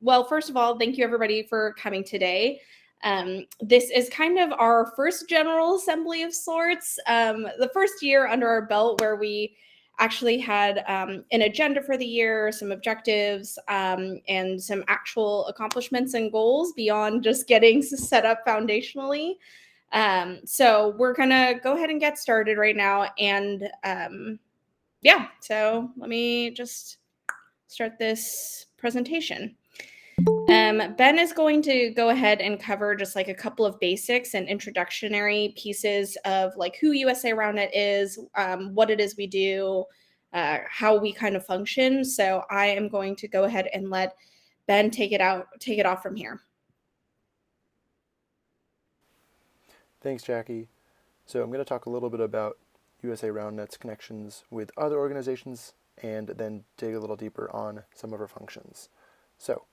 Well, first of all, thank you everybody for coming today. This is kind of our first general assembly of sorts, the first year under our belt where we actually had an agenda for the year, some objectives, and some actual accomplishments and goals beyond just getting set up foundationally. So we're gonna go ahead and get started right now. And yeah, so let me just start this presentation. Ben is going to go ahead and cover just like a couple of basics and introductionary pieces of like who USA Roundnet is, what it is we do, how we kind of function. So I am going to go ahead and let Ben take it off from here. Thanks, Jackie. So I'm going to talk a little bit about USA RoundNet's connections with other organizations and then dig a little deeper on some of our functions. So,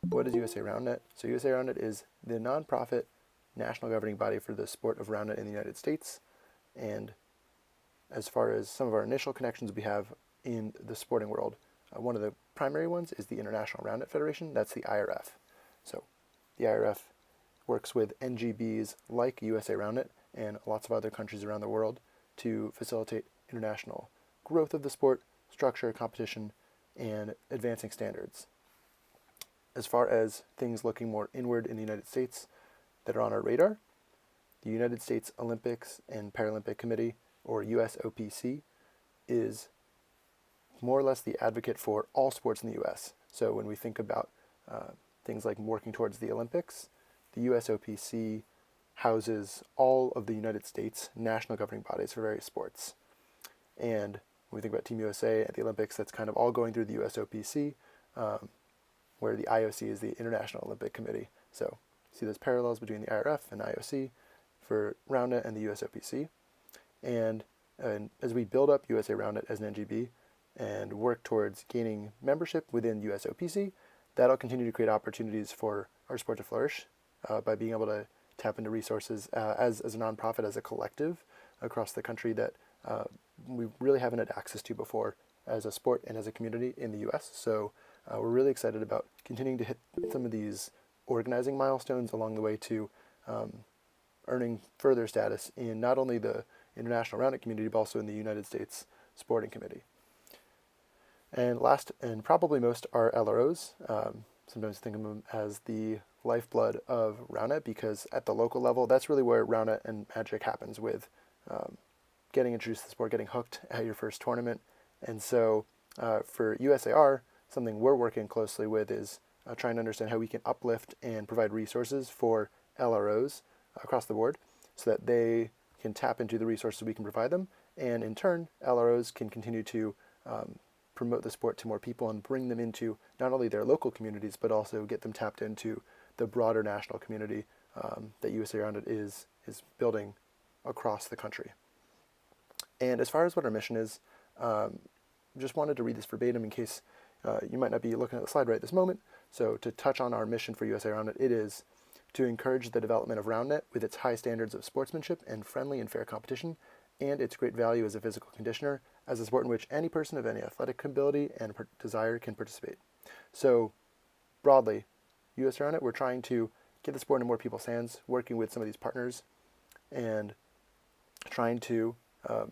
what is USA RoundNet? So USA RoundNet is the nonprofit national governing body for the sport of roundnet in the United States. And as far as some of our initial connections we have in the sporting world, one of the primary ones is the International Roundnet Federation. That's the IRF. So the IRF works with NGBs like USA Roundnet and lots of other countries around the world to facilitate international growth of the sport, structure, competition, and advancing standards. As far as things looking more inward in the United States that are on our radar, the United States Olympics and Paralympic Committee, or USOPC, is more or less the advocate for all sports in the U.S. So when we think about things like working towards the Olympics, the USOPC houses all of the United States national governing bodies for various sports. And when we think about Team USA at the Olympics, that's kind of all going through the USOPC, where the IOC is the International Olympic Committee. So see those parallels between the IRF and IOC for Roundnet and the USOPC. And as we build up USA Roundnet as an NGB and work towards gaining membership within USOPC, that'll continue to create opportunities for our sport to flourish by being able to tap into resources as a nonprofit, as a collective across the country that we really haven't had access to before as a sport and as a community in the U.S. So we're really excited about continuing to hit some of these organizing milestones along the way to earning further status in not only the international roundnet community, but also in the United States Sporting Committee. And last and probably most are LROs. Sometimes think of them as the lifeblood of roundnet because at the local level, that's really where roundnet and magic happens with getting introduced to the sport, getting hooked at your first tournament. And so for USAR, something we're working closely with is trying to understand how we can uplift and provide resources for LROs across the board so that they can tap into the resources we can provide them. And in turn, LROs can continue to promote the sport to more people and bring them into not only their local communities, but also get them tapped into the broader national community that USA Roundnet is building across the country. And as far as what our mission is, just wanted to read this verbatim in case you might not be looking at the slide right this moment. So to touch on our mission for USA Roundnet, it is to encourage the development of roundnet with its high standards of sportsmanship and friendly and fair competition, and its great value as a physical conditioner, as a sport in which any person of any athletic ability and desire can participate. So broadly, USA Roundnet, we're trying to get the sport in more people's hands, working with some of these partners, and trying to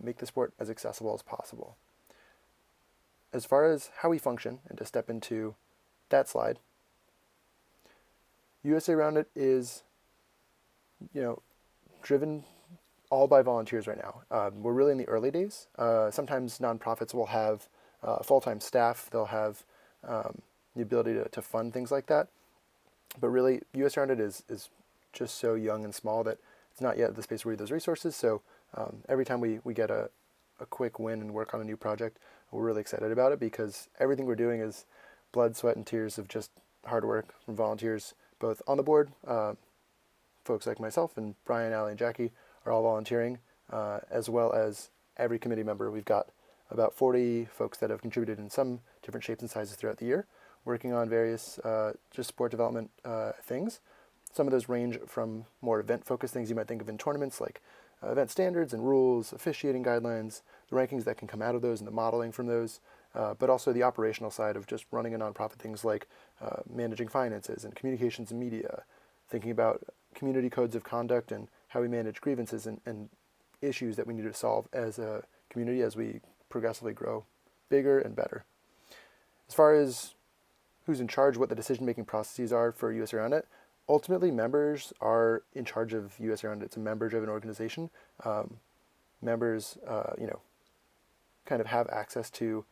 make the sport as accessible as possible. As far as how we function, and to step into that slide, USA Roundnet is, driven all by volunteers right now. We're really in the early days. Sometimes nonprofits will have full-time staff. They'll have the ability to fund things like that. But really, USA Roundnet is just so young and small that it's not yet at the space where we need those resources. So every time we get a quick win and work on a new project, we're really excited about it because everything we're doing is blood, sweat, and tears of just hard work from volunteers, both on the board. Folks like myself and Brian, Allie, and Jackie are all volunteering, as well as every committee member. We've got about 40 folks that have contributed in some different shapes and sizes throughout the year, working on various just sport development things. Some of those range from more event-focused things you might think of in tournaments, like event standards and rules, officiating guidelines, the rankings that can come out of those and the modeling from those, but also the operational side of just running a nonprofit, things like managing finances and communications and media, thinking about community codes of conduct and how we manage grievances and issues that we need to solve as a community as we progressively grow bigger and better. As far as who's in charge, what the decision-making processes are for USA Around It, ultimately members are in charge of USA Around It. It's a member-driven organization. Members, kind of have access to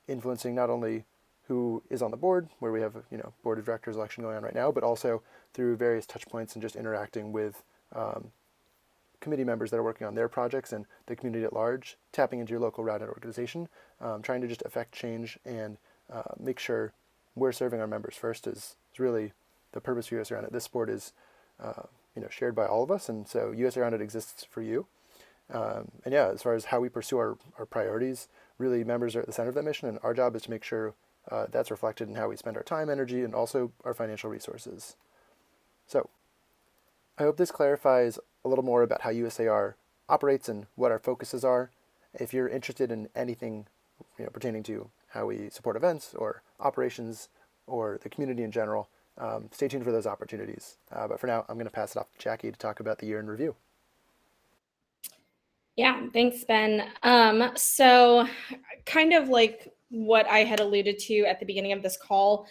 influencing not only who is on the board, where we have board of directors election going on right now, but also through various touch points and just interacting with committee members that are working on their projects and the community at large, tapping into your local RoundNet organization, trying to just affect change and make sure we're serving our members first is really the purpose of USA Around It. This sport is shared by all of us, and so USA Around It exists for you. And yeah, as far as how we pursue our priorities, really members are at the center of that mission, and our job is to make sure that's reflected in how we spend our time, energy, and also our financial resources. So I hope this clarifies a little more about how USAR operates and what our focuses are. If you're interested in anything pertaining to how we support events or operations or the community in general, stay tuned for those opportunities. But for now, I'm going to pass it off to Jackie to talk about the year in review. Yeah, thanks, Ben. So kind of like what I had alluded to at the beginning of this call,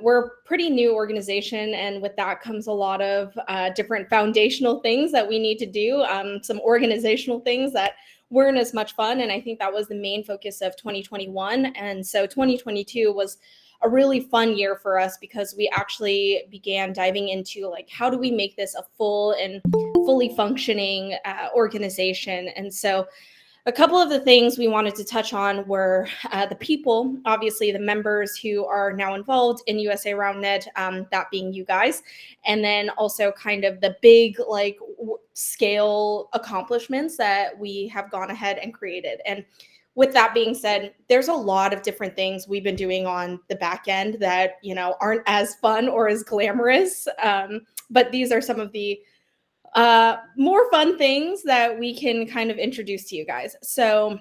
we're a pretty new organization, and with that comes a lot of different foundational things that we need to do, some organizational things that weren't as much fun, and I think that was the main focus of 2021. And so 2022 was a really fun year for us because we actually began diving into like, how do we make this a full and fully functioning organization? And so a couple of the things we wanted to touch on were the people, obviously the members who are now involved in USA RoundNet, that being you guys, and then also kind of the big scale accomplishments that we have gone ahead and created. And with that being said, there's a lot of different things we've been doing on the back end that aren't as fun or as glamorous, but these are some of the more fun things that we can kind of introduce to you guys. So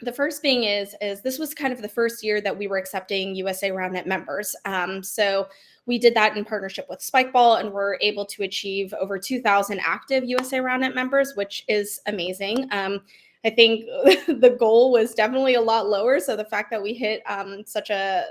the first thing is this was kind of the first year that we were accepting USA RoundNet members. So we did that in partnership with Spikeball, and we're able to achieve over 2,000 active USA RoundNet members, which is amazing. I think the goal was definitely a lot lower. So the fact that we hit such a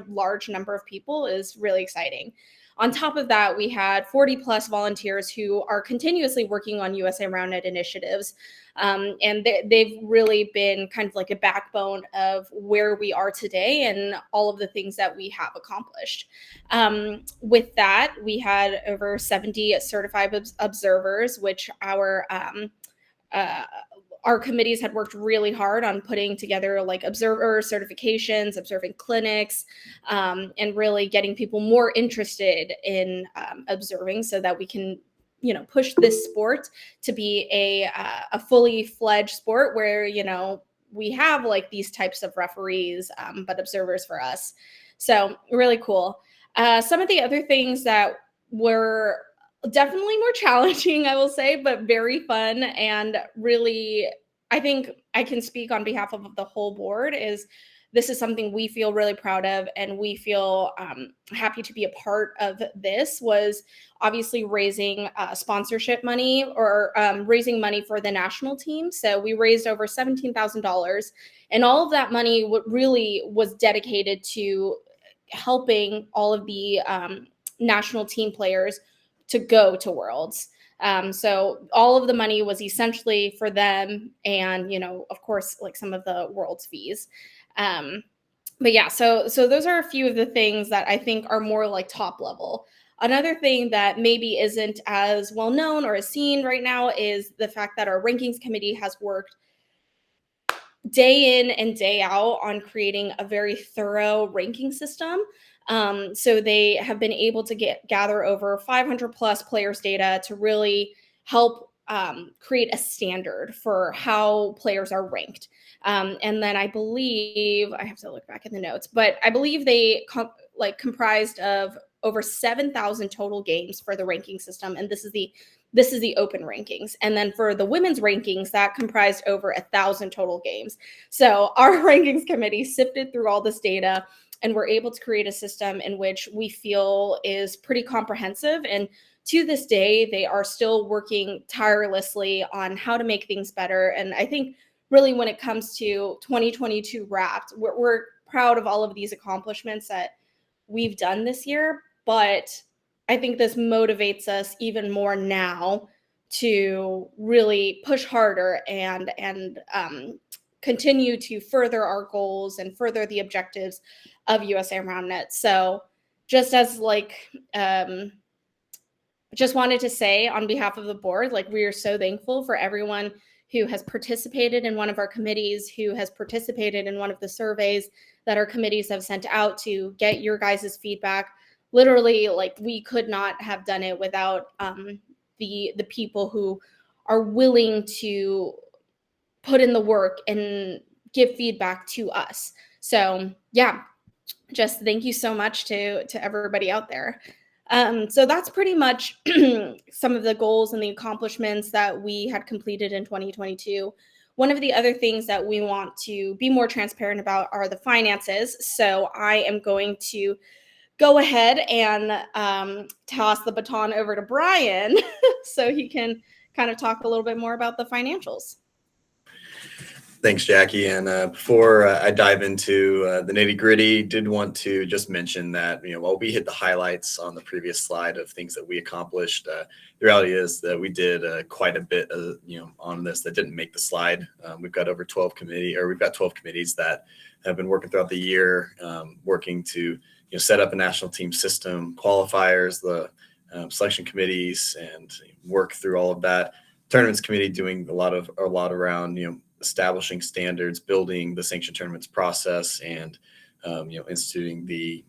large number of people is really exciting. On top of that, we had 40 plus volunteers who are continuously working on USA RoundNet initiatives. And they've really been kind of like a backbone of where we are today and all of the things that we have accomplished. With that, we had over 70 certified observers, which our committees had worked really hard on putting together like observer certifications, observing clinics, and really getting people more interested in observing so that we can, push this sport to be a fully fledged sport where, we have like these types of referees, but observers for us. So really cool. Some of the other things that were definitely more challenging, I will say, but very fun, and really, I think I can speak on behalf of the whole board, is this is something we feel really proud of, and we feel happy to be a part of. This was obviously raising sponsorship money, or raising money for the national team. So we raised over $17,000, and all of that money really was dedicated to helping all of the national team players to go to Worlds. So all of the money was essentially for them, and of course, like some of the Worlds fees. But yeah, so those are a few of the things that I think are more like top level. Another thing that maybe isn't as well known or as seen right now is the fact that our rankings committee has worked day in and day out on creating a very thorough ranking system. So they have been able to gather over 500 plus players' data to really help create a standard for how players are ranked. And then I believe, I have to look back in the notes, but I believe they comprised of over 7,000 total games for the ranking system. And this is the open rankings. And then for the women's rankings, that comprised over 1,000 total games. So our rankings committee sifted through all this data and we're able to create a system in which we feel is pretty comprehensive. And to this day, they are still working tirelessly on how to make things better. And I think really when it comes to 2022 Wrapped, we're proud of all of these accomplishments that we've done this year, but I think this motivates us even more now to really push harder and continue to further our goals and further the objectives of USA RoundNet. So just as just wanted to say on behalf of the board, we are so thankful for everyone who has participated in one of our committees, who has participated in one of the surveys that our committees have sent out to get your guys' feedback. Literally, we could not have done it without the people who are willing to put in the work and give feedback to us. So yeah, just thank you so much to everybody out there. So that's pretty much some of the goals and the accomplishments that we had completed in 2022. One of the other things that we want to be more transparent about are the finances. So I am going to go ahead and toss the baton over to Brian so he can kind of talk a little bit more about the financials. Thanks, Jackie. And before I dive into the nitty gritty, did want to just mention that, while we hit the highlights on the previous slide of things that we accomplished, the reality is that we did quite a bit, on this that didn't make the slide. We've got 12 committees that have been working throughout the year, working to, set up a national team system, qualifiers, the selection committees, and work through all of that. Tournaments committee doing a lot around, establishing standards, building the sanctioned tournaments process, and instituting the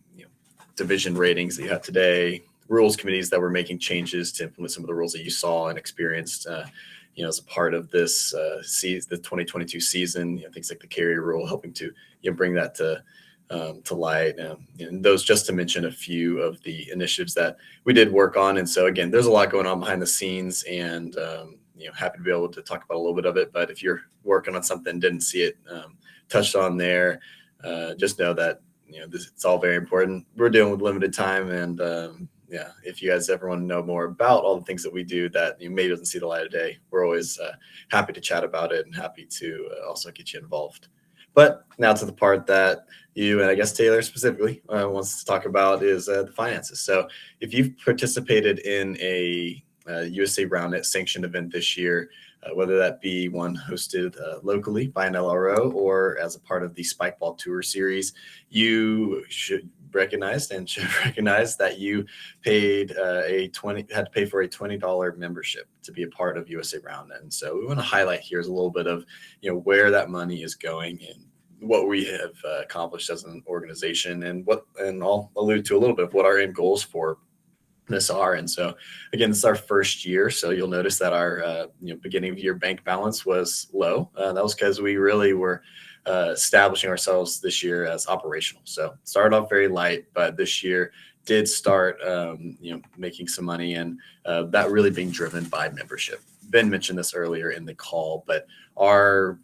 division ratings that you have today. Rules committees that were making changes to implement some of the rules that you saw and experienced, as a part of this the 2022 season. Things like the carrier rule, helping to bring that to light. And those, just to mention a few of the initiatives that we did work on. And so again, there's a lot going on behind the scenes, and happy to be able to talk about a little bit of it. But if you're working on something, didn't see it touched on there, just know that it's all very important. We're dealing with limited time, and if you guys ever want to know more about all the things that we do that maybe doesn't see the light of day, we're always happy to chat about it and happy to also get you involved. But now to the part that you, and I guess Taylor specifically, wants to talk about is the finances. So if you've participated in a USA RoundNet sanctioned event this year, whether that be one hosted locally by an LRO or as a part of the Spikeball Tour series, you should recognize that you had to pay for a $20 membership to be a part of USA RoundNet. And so we want to highlight here is a little bit of where that money is going and what we have accomplished as an organization, and I'll allude to a little bit of what our end goals for this are. And so again, this is our first year, so you'll notice that our beginning of year bank balance was low. That was because we really were establishing ourselves this year as operational. So started off very light, but this year did start making some money, and that really being driven by membership. Ben mentioned this earlier in the call, but our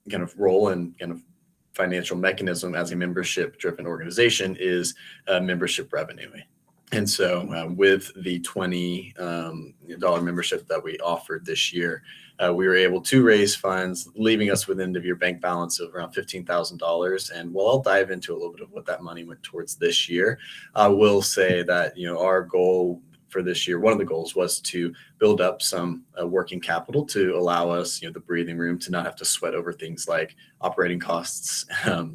kind of role and kind of financial mechanism as a membership driven organization is membership revenue. And so with the $20 membership that we offered this year, we were able to raise funds, leaving us with end of year bank balance of around $15,000. And while I'll dive into a little bit of what that money went towards this year, I will say that, our goal for this year, one of the goals was to build up some working capital to allow us, the breathing room to not have to sweat over things like operating costs,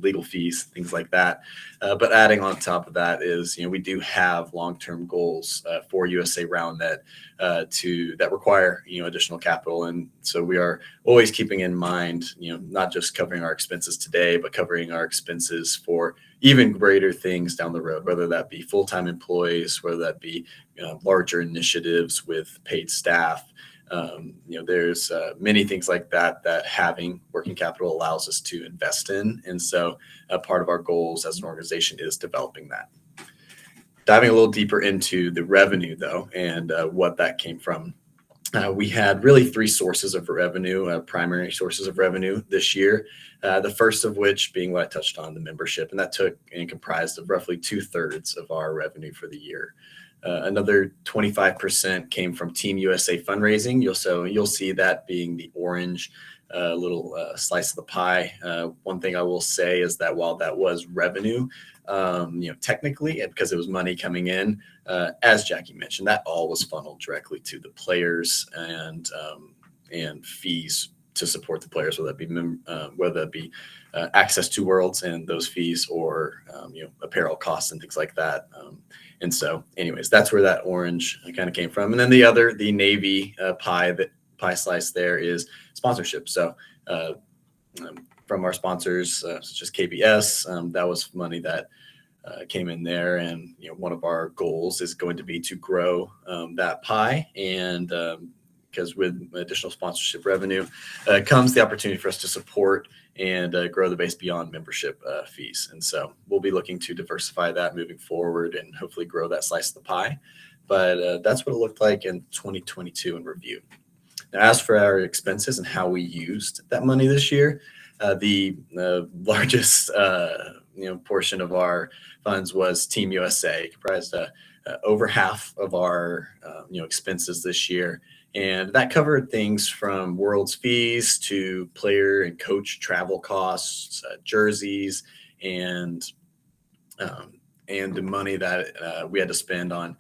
legal fees, things like that. But adding on top of that is, we do have long-term goals for USA RoundNet that require, additional capital. And so we are always keeping in mind, not just covering our expenses today, but covering our expenses for even greater things down the road, whether that be full-time employees, whether that be larger initiatives with paid staff. There's many things like that having working capital allows us to invest in. And so part of our goals as an organization is developing that. Diving a little deeper into the revenue, though, and what that came from. we had really three sources of revenue, primary sources of revenue this year. The first of which being what I touched on, the membership, and that took and comprised of roughly 2/3 of our revenue for the year. Another 25% came from Team USA fundraising. You'll see that being the orange little slice of the pie. One thing I will say is that while that was revenue, technically, because it was money coming in, as Jackie mentioned, that all was funneled directly to the players and fees to support the players, whether that be access to Worlds and those fees, or apparel costs and things like that. And so, anyways, that's where that orange kind of came from. And then the navy pie slice there is sponsorship. So from our sponsors, such as KBS, that was money that came in there. And one of our goals is going to be to grow that pie. And because with additional sponsorship revenue comes the opportunity for us to support and grow the base beyond membership fees. And so we'll be looking to diversify that moving forward and hopefully grow that slice of the pie. But that's what it looked like in 2022 in review. Now, as for our expenses and how we used that money this year, the largest portion of our funds was Team USA, comprised over half of our expenses this year. And that covered things from World's fees to player and coach travel costs, jerseys, and the money that we had to spend on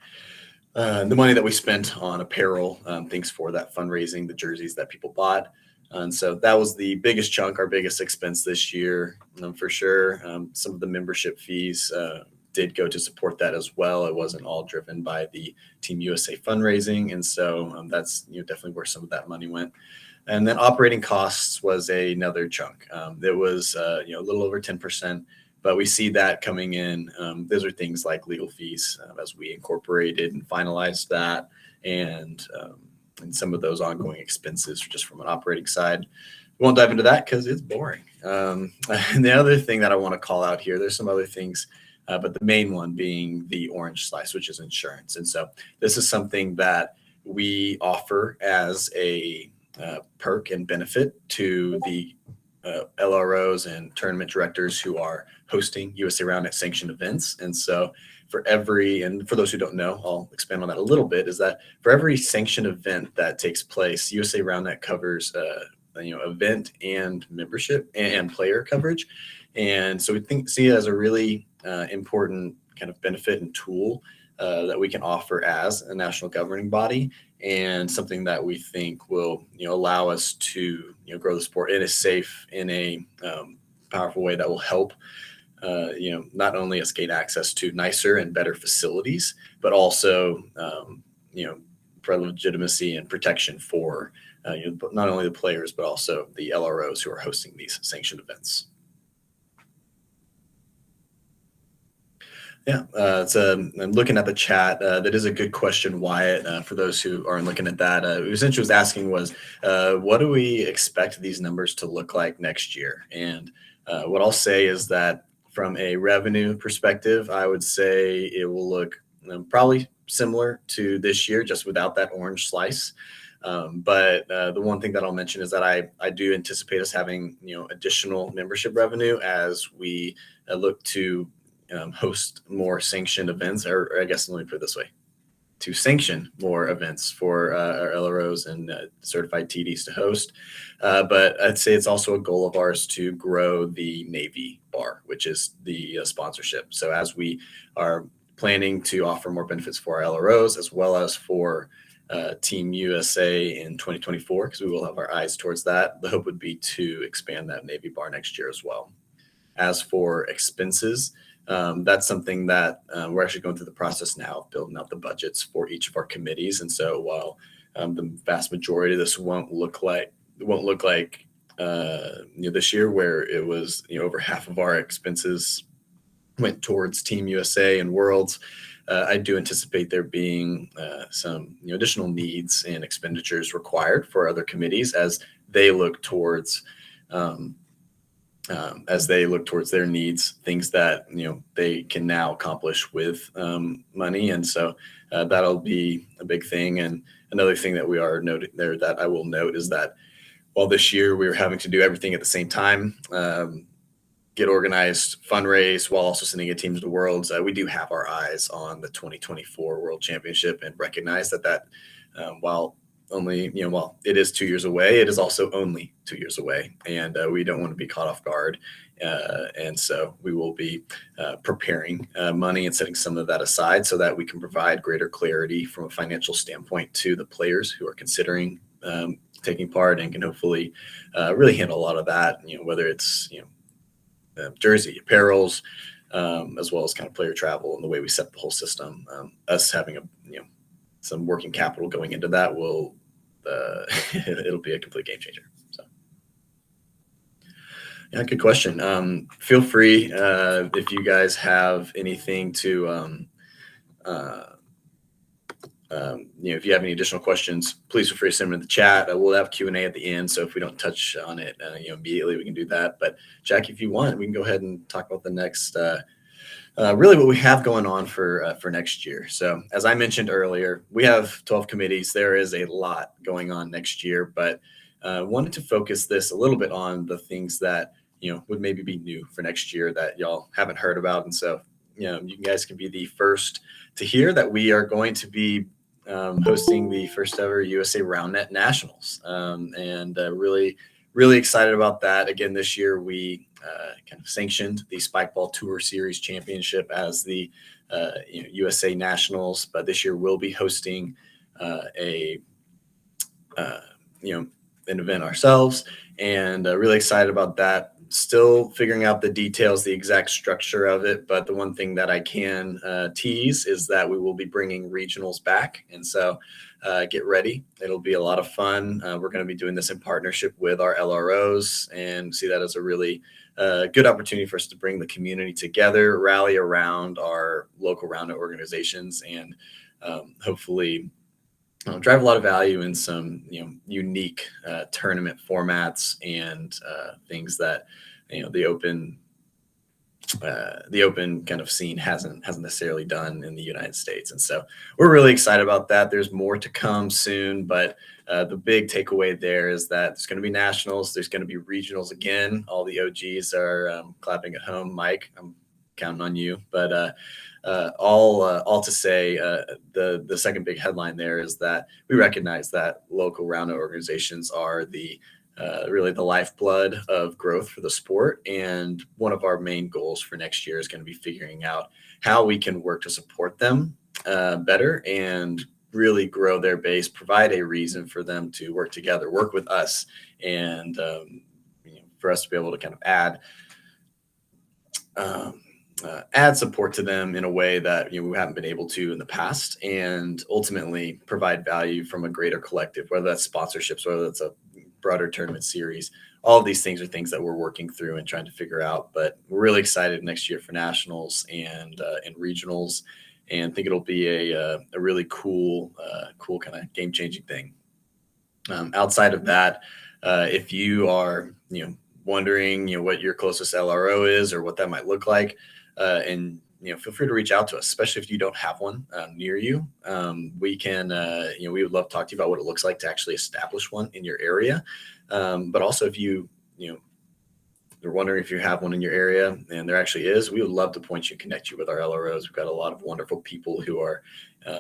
the money that we spent on apparel, things for that fundraising, the jerseys that people bought. And so that was the biggest chunk, our biggest expense this year, for sure. Some of the membership fees did go to support that as well. It wasn't all driven by the Team USA fundraising. And so that's definitely where some of that money went. And then operating costs was another chunk. It was a little over 10%, but we see that coming in. Those are things like legal fees as we incorporated and finalized that, and some of those ongoing expenses just from an operating side. We won't dive into that because it's boring. And the other thing that I want to call out here, there's some other things, but the main one being the orange slice, which is insurance. And so this is something that we offer as a perk and benefit to the LROs and tournament directors who are hosting USA Roundnet sanctioned events. And so and for those who don't know, I'll expand on that a little bit, is that for every sanctioned event that takes place, USA Roundnet covers event and membership and player coverage. And so we see it as a really important kind of benefit and tool that we can offer as a national governing body, and something that we think will allow us to grow the sport in a safe, in a powerful way that will help not only us gain access to nicer and better facilities, but also for legitimacy and protection for not only the players but also the LROs who are hosting these sanctioned events. Yeah, I'm looking at the chat. That is a good question, Wyatt. For those who aren't looking at that, essentially was asking was, what do we expect these numbers to look like next year? And what I'll say is that from a revenue perspective, I would say it will look probably similar to this year, just without that orange slice. But the one thing that I'll mention is that I do anticipate us having additional membership revenue as we look to host more sanctioned events, or I guess let me put it this way, to sanction more events for our LROs and certified TDs to host. But I'd say it's also a goal of ours to grow the Navy bar, which is the sponsorship. So as we are planning to offer more benefits for our LROs as well as for Team USA in 2024, because we will have our eyes towards that, the hope would be to expand that Navy bar next year as well. As for expenses, that's something that we're actually going through the process now of building out the budgets for each of our committees. And so while the vast majority of this won't look like this year, where it was over half of our expenses went towards Team USA and Worlds, I do anticipate there being some additional needs and expenditures required for other committees as they look towards as they look towards their needs, things that they can now accomplish with money, and so that'll be a big thing. And another thing that we are noting there that I will note is that while this year we were having to do everything at the same time, get organized, fundraise, while also sending a team to the Worlds, we do have our eyes on the 2024 World Championship and recognize that while it is 2 years away, it is also only 2 years away, and we don't want to be caught off guard. And so we will be preparing money and setting some of that aside so that we can provide greater clarity from a financial standpoint to the players who are considering taking part, and can hopefully really handle a lot of that, whether it's jersey, apparels, as well as kind of player travel and the way we set the whole system. Us having some working capital going into that will it'll be a complete game changer. So yeah, good question. Feel free if you guys have anything to if you have any additional questions, please feel free to send them in the chat. We'll have Q&A at the end, so if we don't touch on it immediately, we can do that. But Jackie, if you want, we can go ahead and talk about the next really what we have going on for next year. So as I mentioned earlier, we have 12 committees. There is a lot going on next year, but wanted to focus this a little bit on the things that would maybe be new for next year that y'all haven't heard about. And so you guys can be the first to hear that we are going to be hosting the first ever USA RoundNet Nationals, and really excited about that. Again, this year we kind of sanctioned the Spikeball Tour Series Championship as the USA Nationals, but this year we'll be hosting an event ourselves, and really excited about that. Still figuring out the details, the exact structure of it, but the one thing that I can tease is that we will be bringing regionals back, and so get ready. It'll be a lot of fun. We're going to be doing this in partnership with our LROs, and see that as a really good opportunity for us to bring the community together, rally around our local RoundNet organizations, and hopefully drive a lot of value in some unique tournament formats and things that the open kind of scene hasn't necessarily done in the United States. And so we're really excited about that. There's more to come soon, but the big takeaway there is that there's going to be nationals, there's going to be regionals again. All the OGs are clapping at home. Mike, I'm counting on you. But all to say, the second big headline there is that we recognize that local RoundNet organizations are really the lifeblood of growth for the sport. And one of our main goals for next year is going to be figuring out how we can work to support them better and really grow their base, provide a reason for them to work together, work with us, and for us to be able to kind of add support to them in a way that we haven't been able to in the past, and ultimately provide value from a greater collective, whether that's sponsorships, whether that's a broader tournament series. All of these things are things that we're working through and trying to figure out, but we're really excited next year for nationals and regionals, and think it'll be a really cool kind of game-changing thing. Outside of that, if you are wondering what your closest LRO is or what that might look like, and feel free to reach out to us, especially if you don't have one near you. We can we would love to talk to you about what it looks like to actually establish one in your area, but also if you're wondering if you have one in your area, and there actually is, we would love to point you and connect you with our LROs. We've got a lot of wonderful people who are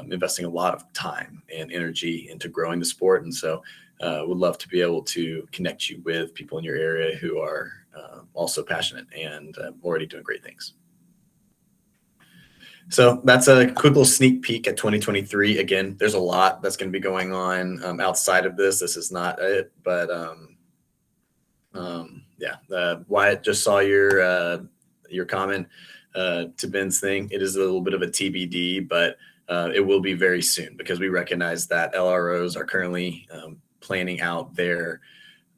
investing a lot of time and energy into growing the sport, and so would love to be able to connect you with people in your area who are also passionate and already doing great things. So that's a quick little sneak peek at 2023. Again, there's a lot that's going to be going on outside of this. This is not it, but Wyatt, just saw your comment to Ben's thing. It is a little bit of a TBD, but it will be very soon, because we recognize that LROs are currently planning out their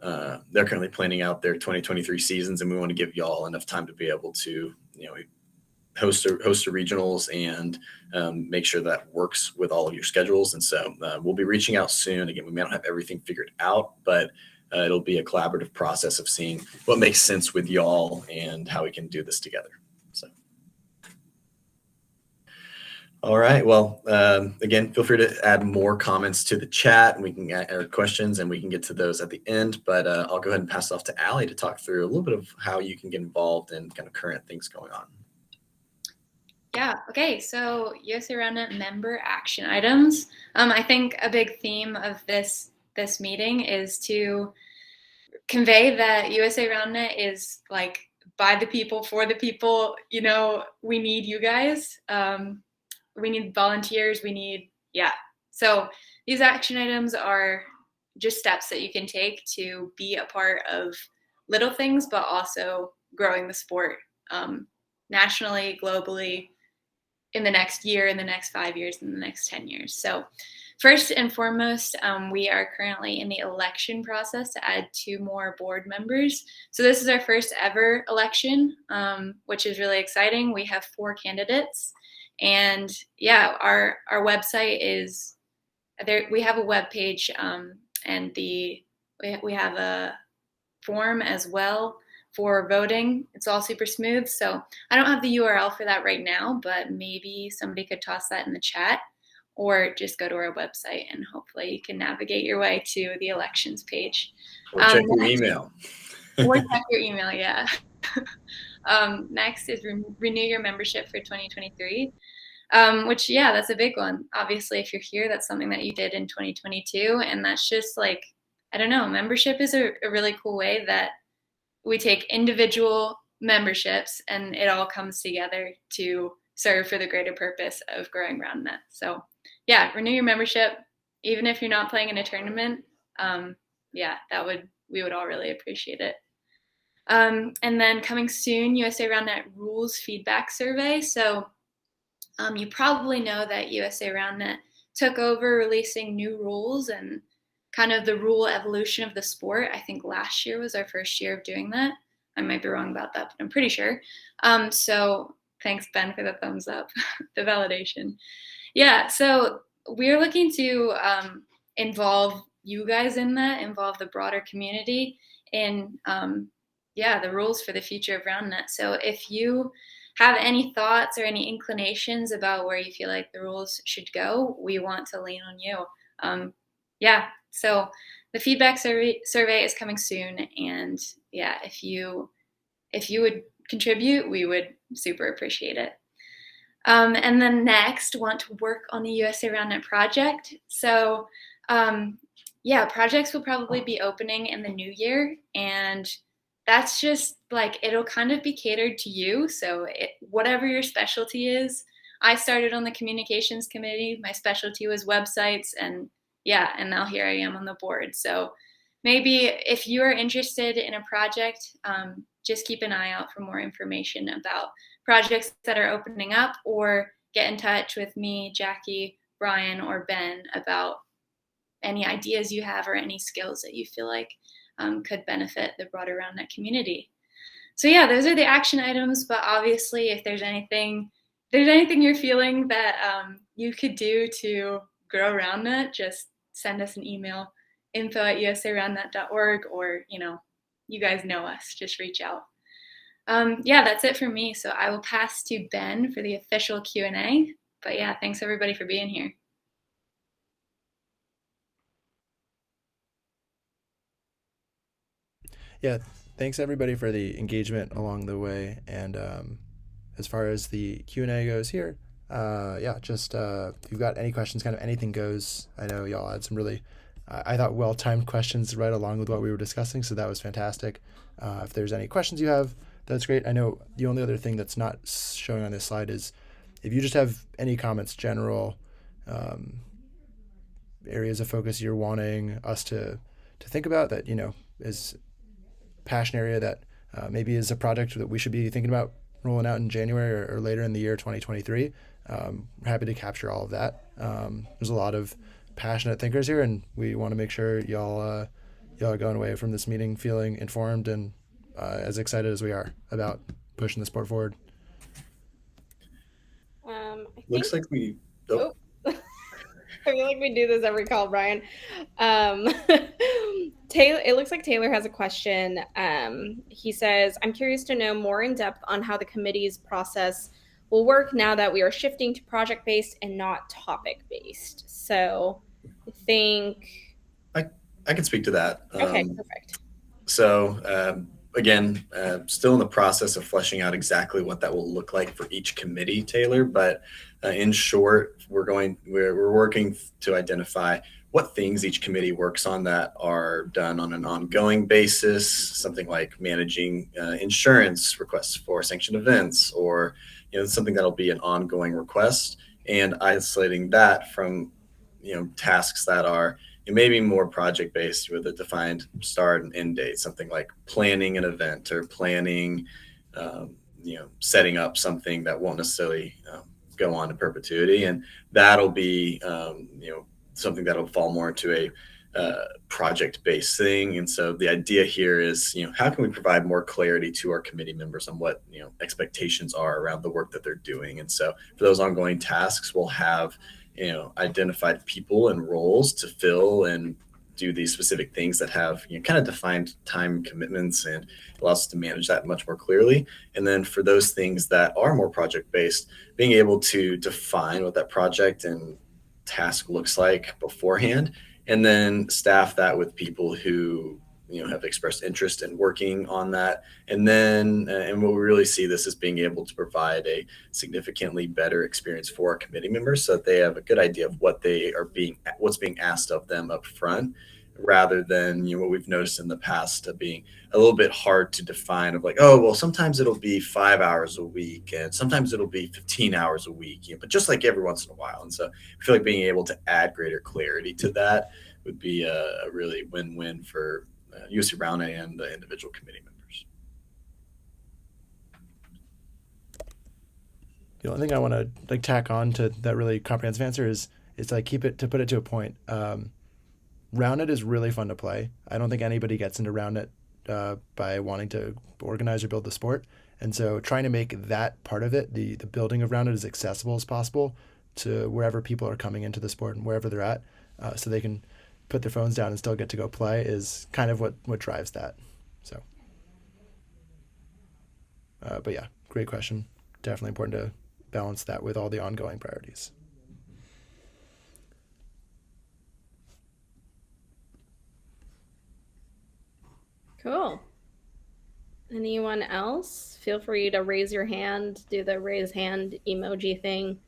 2023 seasons, and we want to give y'all enough time to be able to host a regionals and make sure that works with all of your schedules. And so we'll be reaching out soon. Again, we may not have everything figured out, but it'll be a collaborative process of seeing what makes sense with y'all and how we can do this together. So. All right. Well, again, feel free to add more comments to the chat, and we can add questions, and we can get to those at the end. But I'll go ahead and pass it off to Allie to talk through a little bit of how you can get involved in kind of current things going on. Yeah. Okay. So USA RoundNet member action items. I think a big theme of this meeting is to convey that USA RoundNet is like by the people, for the people. You know, we need you guys. We need volunteers. We need, yeah. So these action items are just steps that you can take to be a part of little things, but also growing the sport nationally, globally, in the next year, in the next 5 years, in the next 10 years. So first and foremost, we are currently in the election process to add 2 more board members. So this is our first ever election, which is really exciting. We have 4 candidates. And yeah, our website is there. We have a web page, and we have a form as well for voting. It's all super smooth. So I don't have the URL for that right now, but maybe somebody could toss that in the chat, or just go to our website and hopefully you can navigate your way to the elections page. Or check your email. Or check your email, yeah. Next is renew your membership for 2023, which, yeah, that's a big one. Obviously, if you're here, that's something that you did in 2022. And that's just like, I don't know, membership is a really cool way that we take individual memberships and it all comes together to serve for the greater purpose of growing RoundNet. So yeah, renew your membership, even if you're not playing in a tournament. Yeah, we would all really appreciate it. And then coming soon, USA RoundNet rules feedback survey. So you probably know that USA RoundNet took over releasing new rules and kind of the rule evolution of the sport. I think last year was our first year of doing that. I might be wrong about that, but I'm pretty sure. So thanks, Ben, for the thumbs up, the validation. Yeah, so we're looking to involve you guys in that, involve the broader community in, the rules for the future of RoundNet. So if you have any thoughts or any inclinations about where you feel like the rules should go, we want to lean on you. So the feedback survey is coming soon, and yeah, if you would contribute, we would super appreciate it. And then next, want to work on the USA RoundNet project. So projects will probably be opening in the new year, and that's just like, it'll kind of be catered to you. So whatever your specialty is. I started on the communications committee. My specialty was websites, and now here I am on the board. So maybe if you are interested in a project, just keep an eye out for more information about projects that are opening up, or get in touch with me, Jackie, Brian, or Ben about any ideas you have or any skills that you feel like could benefit the broader RoundNet community. So yeah, those are the action items, but obviously if there's anything you're feeling that you could do to grow RoundNet, just send us an email, info@usaroundnet.org, or, you guys know us, just reach out. That's it for me. So I will pass to Ben for the official Q&A. But yeah, thanks everybody for being here. Yeah, thanks everybody for the engagement along the way. And as far as the Q&A goes here, if you've got any questions, kind of anything goes. I know y'all had some really, I thought, well-timed questions right along with what we were discussing, so that was fantastic. If there's any questions you have, that's great. I know the only other thing that's not showing on this slide is if you just have any comments, general areas of focus you're wanting us to think about that, is passion area that maybe is a project that we should be thinking about rolling out in January or later in the year 2023. We're happy to capture all of that. There's a lot of passionate thinkers here, and we want to make sure y'all are going away from this meeting feeling informed and as excited as we are about pushing the sport forward. Looks like we... I feel like we do this every call, Brian. Taylor, it looks like Taylor has a question. He says, I'm curious to know more in depth on how the committee's process will work now that we are shifting to project based and not topic based. So I think. I can speak to that. Okay, perfect. So again, still in the process of fleshing out exactly what that will look like for each committee, Taylor. But in short, we're working to identify what things each committee works on that are done on an ongoing basis. Something like managing insurance requests for sanctioned events, or something that'll be an ongoing request, and isolating that from tasks that are maybe more project based with a defined start and end date, something like planning an event or planning, setting up something that won't necessarily go on to perpetuity. And that'll be, something that'll fall more into a project based thing. And so the idea here is, how can we provide more clarity to our committee members on what, expectations are around the work that they're doing. And so for those ongoing tasks, we'll have identified people and roles to fill and do these specific things that have kind of defined time commitments, and allows us to manage that much more clearly. And then for those things that are more project based, being able to define what that project and task looks like beforehand, and then staff that with people who have expressed interest in working on that. And then and what we really see this as being able to provide a significantly better experience for our committee members, so that they have a good idea of what's being asked of them up front, rather than what we've noticed in the past being a little bit hard to define, of like, oh well, sometimes it'll be 5 hours a week and sometimes it'll be 15 hours a week, but just like every once in a while. And so I feel like being able to add greater clarity to that would be a really win-win for USC Brown and the individual committee members. The only thing I want to tack on to that really comprehensive answer is like put it to a point. Roundnet is really fun to play. I don't think anybody gets into Roundnet by wanting to organize or build the sport. And so trying to make that part of it, the building of Roundnet, as accessible as possible to wherever people are coming into the sport and wherever they're at, so they can put their phones down and still get to go play, is kind of what drives that. So, but yeah, great question. Definitely important to balance that with all the ongoing priorities. Cool. Anyone else? Feel free to raise your hand, do the raise hand emoji thing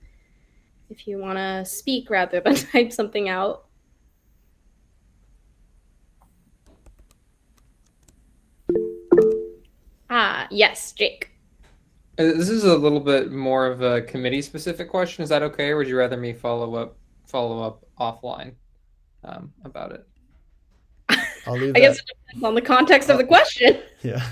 if you want to speak rather than type something out. Yes, Jake. This is a little bit more of a committee specific question. Is that okay, or would you rather me follow up offline about it? I'll leave I guess it depends on the context of the question. Yeah.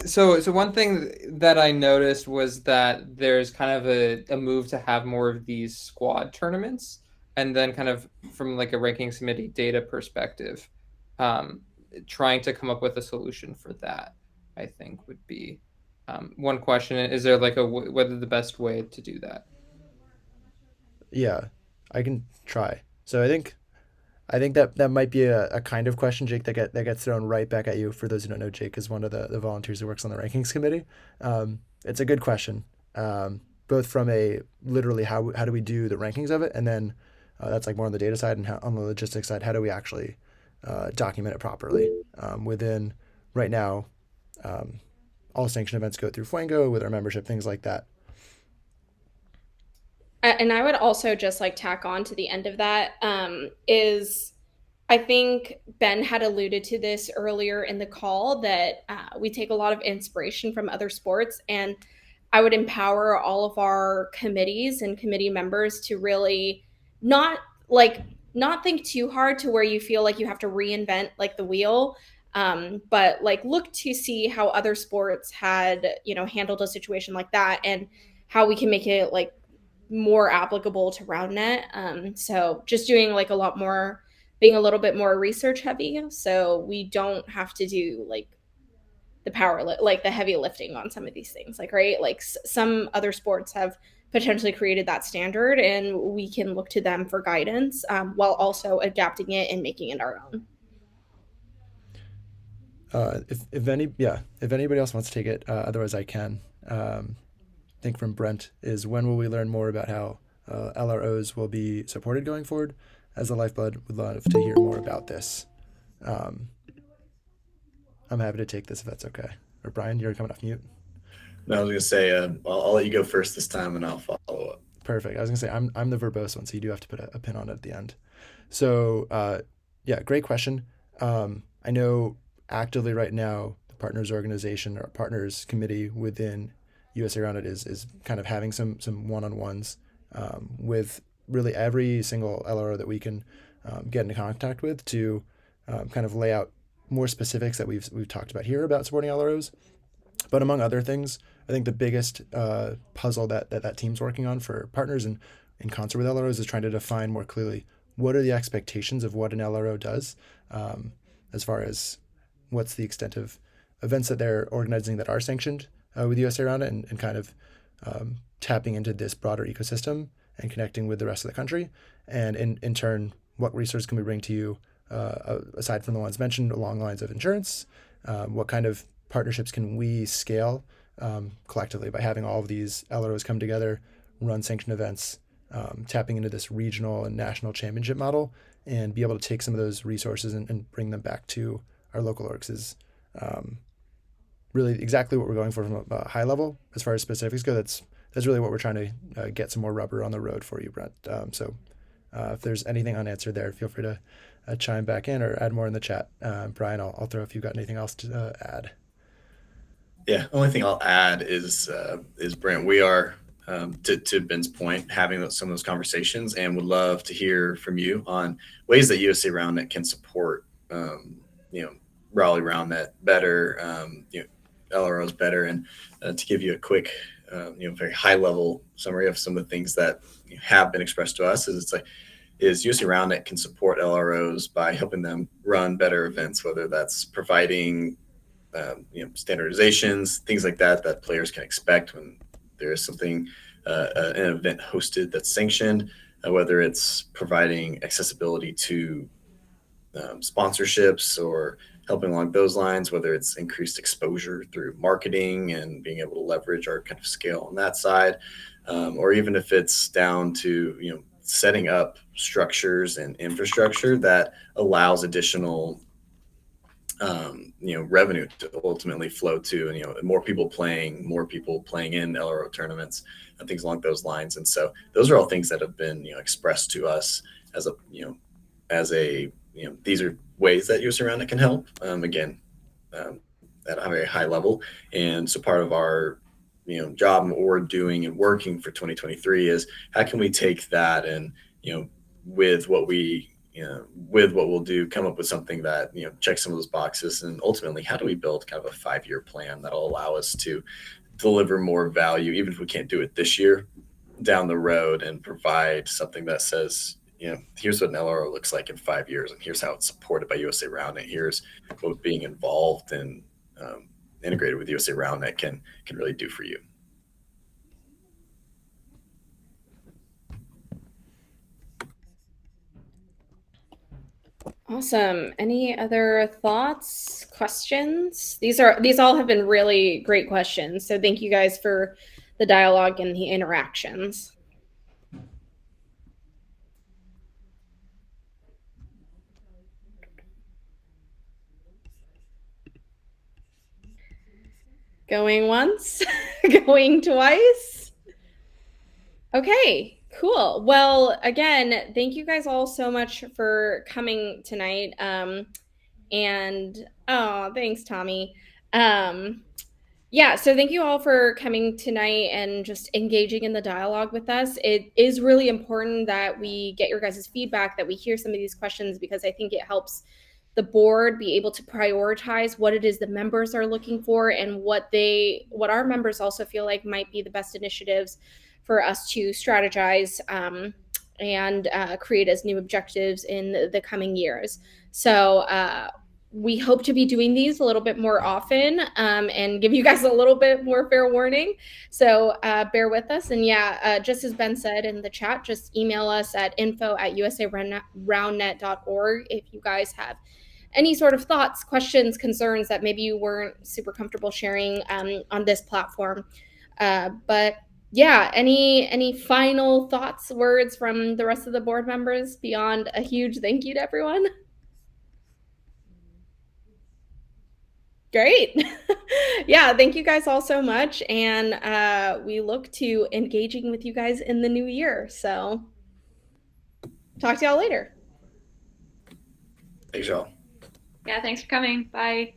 So one thing that I noticed was that there's kind of a move to have more of these squad tournaments, and then kind of from like a rankings committee data perspective, trying to come up with a solution for that, I think would be one question. Is there like whether the best way to do that? Yeah, I can try. So I think that might be a kind of question, Jake, that gets thrown right back at you. For those who don't know, Jake is one of the volunteers who works on the rankings committee. It's a good question, both from a literally how do we do the rankings of it, and then that's like more on the data side, and on the logistics side, how do we actually document it properly within right now. All sanctioned events go through Fuengo with our membership, things like that. And I would also just like tack on to the end of that, is I think Ben had alluded to this earlier in the call, that we take a lot of inspiration from other sports, and I would empower all of our committees and committee members to really not think too hard to where you feel like you have to reinvent like the wheel, but like look to see how other sports had handled a situation like that, and how we can make it like more applicable to Roundnet. So just doing like being a little bit more research heavy, so we don't have to do like the heavy lifting on some of these things, like, right, like some other sports have potentially created that standard, and we can look to them for guidance, while also adapting it and making it our own. if anybody else wants to take it, otherwise I can. I think from Brent is, when will we learn more about how LROs will be supported going forward? As the lifeblood, would love to hear more about this. I'm happy to take this if that's okay. Or Brian, you're coming off mute. No, I was gonna say I'll let you go first this time, and I'll follow up. Perfect. I was gonna say I'm the verbose one, so you do have to put a pin on it at the end. So yeah, great question. I know actively right now the partners organization or partners committee within USA Rounded is kind of having some one-on-ones with really every single LRO that we can get into contact with to kind of lay out more specifics that we've talked about here about supporting LROs. But among other things, I think the biggest puzzle that team's working on for partners and in concert with LROs is trying to define more clearly what are the expectations of what an LRO does, as far as what's the extent of events that they're organizing that are sanctioned with USA Around It, and kind of tapping into this broader ecosystem and connecting with the rest of the country. And in turn, what resources can we bring to you aside from the ones mentioned along the lines of insurance? What kind of partnerships can we scale collectively by having all of these LROs come together, run sanctioned events, tapping into this regional and national championship model, and be able to take some of those resources and bring them back to our local orgs is really exactly what we're going for from a high level. As far as specifics go, that's really what we're trying to get some more rubber on the road for you, Brent. So if there's anything unanswered there, feel free to chime back in or add more in the chat. Brian, I'll throw if you've got anything else to add. Yeah, only thing I'll add is Brent, we are to Ben's point, having some of those conversations, and would love to hear from you on ways that USA Roundnet can support Raleigh Roundnet better, LROs better. And to give you a quick very high level summary of some of the things that have been expressed to us, is USA Roundnet can support LROs by helping them run better events, whether that's providing standardizations, things like that players can expect when there is something, an event hosted that's sanctioned, whether it's providing accessibility to sponsorships or helping along those lines, whether it's increased exposure through marketing and being able to leverage our kind of scale on that side, or even if it's down to setting up structures and infrastructure that allows additional revenue to ultimately flow to, and more people playing in LRO tournaments and things along those lines. And so those are all things that have been expressed to us as these are ways that USA Roundnet can help, again, at a very high level. And so part of our job and what we're doing and working for 2023 is how can we take that and with what we'll do, come up with something that checks some of those boxes, and ultimately how do we build kind of a 5-year plan that'll allow us to deliver more value, even if we can't do it this year, down the road, and provide something that says here's what an LRO looks like in 5 years, and here's how it's supported by USA Roundnet. Here's what being involved and integrated with USA Roundnet can really do for you. Awesome. Any other thoughts, questions? These all have been really great questions. So thank you guys for the dialogue and the interactions. Going once, going twice. Okay, cool. Well, again, thank you guys all so much for coming tonight. And thanks, Tommy. Yeah, so thank you all for coming tonight and just engaging in the dialogue with us. It is really important that we get your guys' feedback, that we hear some of these questions, because I think it helps the board be able to prioritize what it is the members are looking for and what our members also feel like might be the best initiatives for us to strategize and create as new objectives in the coming years. So we hope to be doing these a little bit more often and give you guys a little bit more fair warning. So bear with us. And yeah, just as Ben said in the chat, just email us at info@usaroundnet.org if you guys have any sort of thoughts, questions, concerns that maybe you weren't super comfortable sharing on this platform. But yeah, any final thoughts, words from the rest of the board members beyond a huge thank you to everyone? Great. Yeah, thank you guys all so much. And we look to engaging with you guys in the new year. So talk to y'all later. Thanks, y'all. Yeah, thanks for coming. Bye.